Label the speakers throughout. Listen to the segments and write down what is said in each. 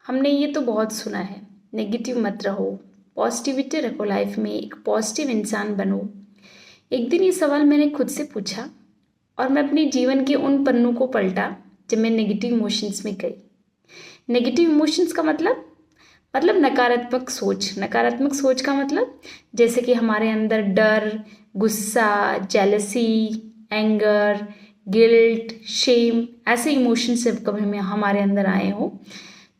Speaker 1: हमने ये तो बहुत सुना है, नेगेटिव मत रहो, पॉजिटिविटी रखो लाइफ में, एक पॉजिटिव इंसान बनो। एक दिन ये सवाल मैंने खुद से पूछा और मैं अपने जीवन के उन पन्नों को पलटा जब मैं नेगेटिव इमोशंस में गई। नेगेटिव इमोशंस का मतलब नकारात्मक सोच। नकारात्मक सोच का मतलब जैसे कि हमारे अंदर डर, गुस्सा, जेलसी, एंगर, गिल्ट, शेम, ऐसे इमोशंस जब कभी हमारे अंदर आए हो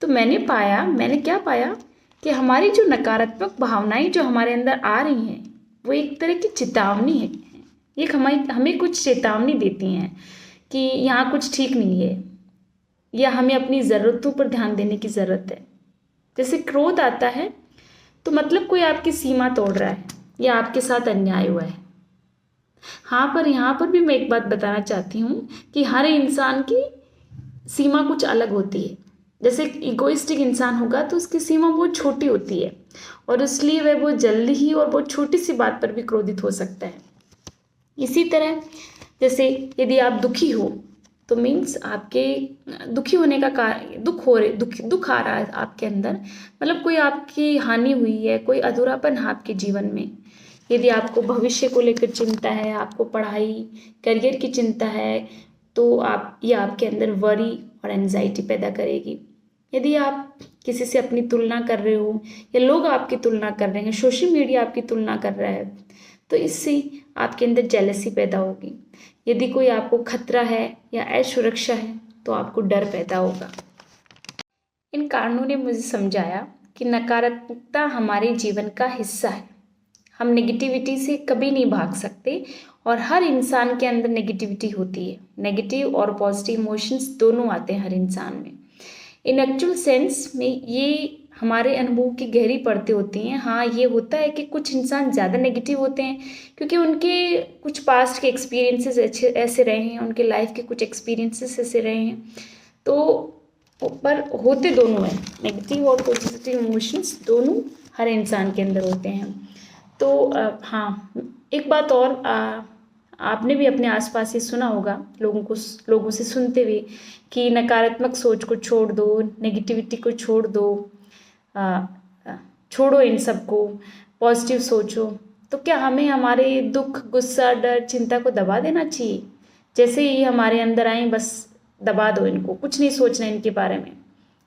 Speaker 1: तो मैंने क्या पाया कि हमारी जो नकारात्मक भावनाएं जो हमारे अंदर आ रही हैं वो एक तरह की चेतावनी है। एक हमें कुछ चेतावनी देती हैं कि यहाँ कुछ ठीक नहीं है या हमें अपनी ज़रूरतों पर ध्यान देने की ज़रूरत है। जैसे क्रोध आता है तो मतलब कोई आपकी सीमा तोड़ रहा है या आपके साथ अन्याय हुआ है। हाँ, पर यहाँ पर भी मैं एक बात बताना चाहती हूँ कि हर इंसान की सीमा कुछ अलग होती है। जैसे इगोइस्टिक इंसान होगा तो उसकी सीमा बहुत छोटी होती है और इसलिए वह बहुत जल्दी ही और बहुत छोटी सी बात पर भी क्रोधित हो सकता है। इसी तरह जैसे यदि आप दुखी हो तो मीन्स आपके दुखी होने का दुख आ रहा है आपके अंदर, मतलब कोई आपकी हानि हुई है, कोई अधूरापन है आपके जीवन में। यदि आपको भविष्य को लेकर चिंता है, आपको पढ़ाई करियर की चिंता है, तो ये आपके अंदर वरी और एंजाइटी पैदा करेगी। यदि आप किसी से अपनी तुलना कर रहे हो या लोग आपकी तुलना कर रहे हैं, सोशल मीडिया आपकी तुलना कर रहा है, तो इससे आपके अंदर जेलसी पैदा होगी। यदि कोई आपको खतरा है या असुरक्षा है तो आपको डर पैदा होगा। इन कारणों ने मुझे समझाया कि नकारात्मकता हमारे जीवन का हिस्सा है। हम नेगेटिविटी से कभी नहीं भाग सकते और हर इंसान के अंदर नेगेटिविटी होती है। नेगेटिव और पॉजिटिव इमोशंस दोनों आते हैं हर इंसान में। इन एक्चुअल सेंस में ये हमारे अनुभव की गहरी परतें होती हैं। हाँ, ये होता है कि कुछ इंसान ज़्यादा नेगेटिव होते हैं क्योंकि उनके कुछ पास्ट के एक्सपीरियंसेस ऐसे रहे हैं, उनके लाइफ के कुछ एक्सपीरियंसेस ऐसे रहे हैं। तो पर होते दोनों हैं, नेगेटिव और पॉजिटिव इमोशंस दोनों हर इंसान के अंदर होते हैं। तो हाँ, एक बात और, आपने भी अपने आसपास ये सुना होगा लोगों से सुनते हुए कि नकारात्मक सोच को छोड़ दो, नेगेटिविटी को छोड़ दो, छोड़ो इन सबको, पॉजिटिव सोचो। तो क्या हमें हमारे दुख, गुस्सा, डर, चिंता को दबा देना चाहिए? जैसे ही हमारे अंदर आए बस दबा दो इनको, कुछ नहीं सोचना इनके बारे में।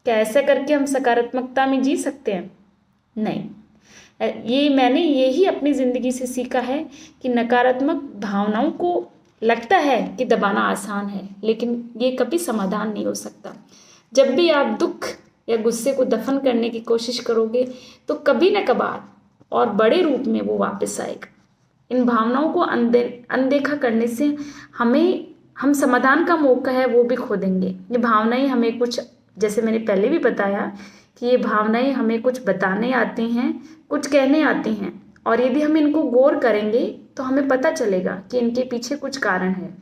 Speaker 1: क्या ऐसा करके हम सकारात्मकता में जी सकते हैं? नहीं। मैंने यही अपनी ज़िंदगी से सीखा है कि नकारात्मक भावनाओं को लगता है कि दबाना आसान है, लेकिन ये कभी समाधान नहीं हो सकता। जब भी आप दुख या गुस्से को दफन करने की कोशिश करोगे तो कभी न कभार और बड़े रूप में वो वापस आएगा। इन भावनाओं को अनदेखा करने से हम समाधान का मौका है वो भी खो देंगे। ये भावनाएं हमें कुछ, जैसे मैंने पहले भी बताया कि ये भावनाएं हमें कुछ बताने आती हैं, कुछ कहने आती हैं, और यदि हम इनको गौर करेंगे तो हमें पता चलेगा कि इनके पीछे कुछ कारण है।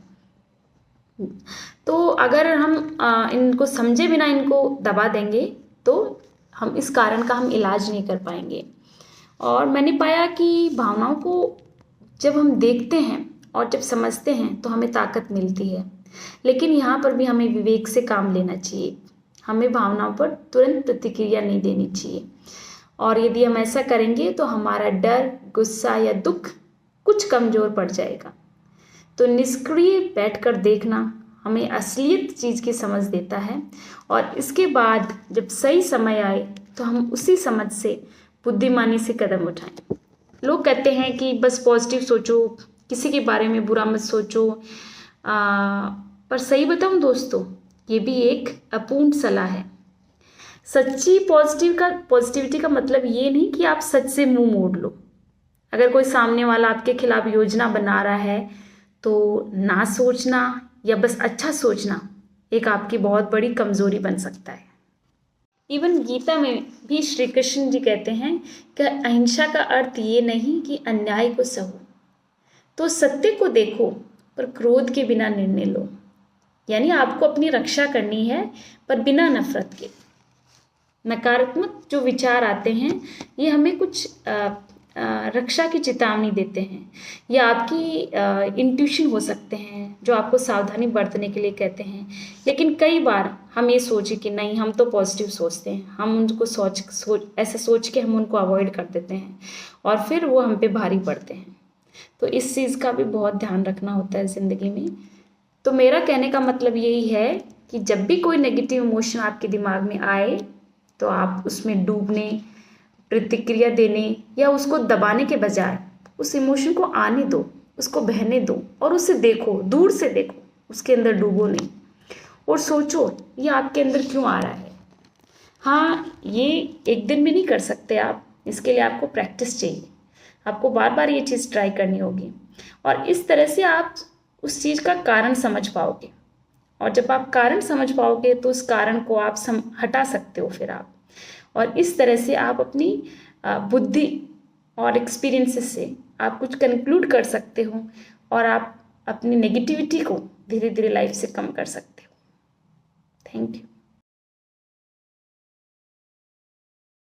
Speaker 1: तो अगर हम इनको समझे बिना इनको दबा देंगे तो हम इस कारण का हम इलाज नहीं कर पाएंगे। और मैंने पाया कि भावनाओं को जब हम देखते हैं और जब समझते हैं तो हमें ताकत मिलती है, लेकिन यहाँ पर भी हमें विवेक से काम लेना चाहिए। हमें भावनाओं पर तुरंत प्रतिक्रिया नहीं देनी चाहिए, और यदि हम ऐसा करेंगे तो हमारा डर, गुस्सा या दुख कुछ कमज़ोर पड़ जाएगा। तो निष्क्रिय बैठकर देखना हमें असलियत चीज़ की समझ देता है, और इसके बाद जब सही समय आए तो हम उसी समझ से बुद्धिमानी से कदम उठाएं। लोग कहते हैं कि बस पॉजिटिव सोचो, किसी के बारे में बुरा मत सोचो, पर सही बताऊं दोस्तों, ये भी एक अपूर्ण सलाह है। सच्ची पॉजिटिविटी का मतलब ये नहीं कि आप सच से मुंह मोड़ लो। अगर कोई सामने वाला आपके खिलाफ योजना बना रहा है तो ना सोचना या बस अच्छा सोचना एक आपकी बहुत बड़ी कमजोरी बन सकता है। इवन गीता में भी श्री कृष्ण जी कहते हैं कि अहिंसा का अर्थ ये नहीं कि अन्याय को सहो, तो सत्य को देखो पर क्रोध के बिना निर्णय लो। यानी आपको अपनी रक्षा करनी है पर बिना नफरत के। नकारात्मक जो विचार आते हैं ये हमें कुछ रक्षा की चेतावनी देते हैं, या आपकी इंट्यूशन हो सकते हैं जो आपको सावधानी बरतने के लिए कहते हैं, लेकिन कई बार हम ये सोचें कि नहीं हम तो पॉजिटिव सोचते हैं, हम उनको ऐसा सोच के हम उनको अवॉइड कर देते हैं और फिर वो हम पे भारी पड़ते हैं। तो इस चीज़ का भी बहुत ध्यान रखना होता है ज़िंदगी में। तो मेरा कहने का मतलब यही है कि जब भी कोई नेगेटिव इमोशन आपके दिमाग में आए तो आप उसमें डूबने, प्रतिक्रिया देने या उसको दबाने के बजाय उस इमोशन को आने दो, उसको बहने दो और उसे देखो, दूर से देखो, उसके अंदर डूबो नहीं और सोचो ये आपके अंदर क्यों आ रहा है। हाँ, ये एक दिन में नहीं कर सकते आप, इसके लिए आपको प्रैक्टिस चाहिए, आपको बार बार ये चीज़ ट्राई करनी होगी और इस तरह से आप उस चीज़ का कारण समझ पाओगे और जब आप कारण समझ पाओगे तो उस कारण को आप हटा सकते हो फिर आप, और इस तरह से आप अपनी बुद्धि और एक्सपीरियंसेस से आप कुछ कंक्लूड कर सकते हो और आप अपनी नेगेटिविटी को धीरे धीरे लाइफ से कम कर सकते हो। Thank you.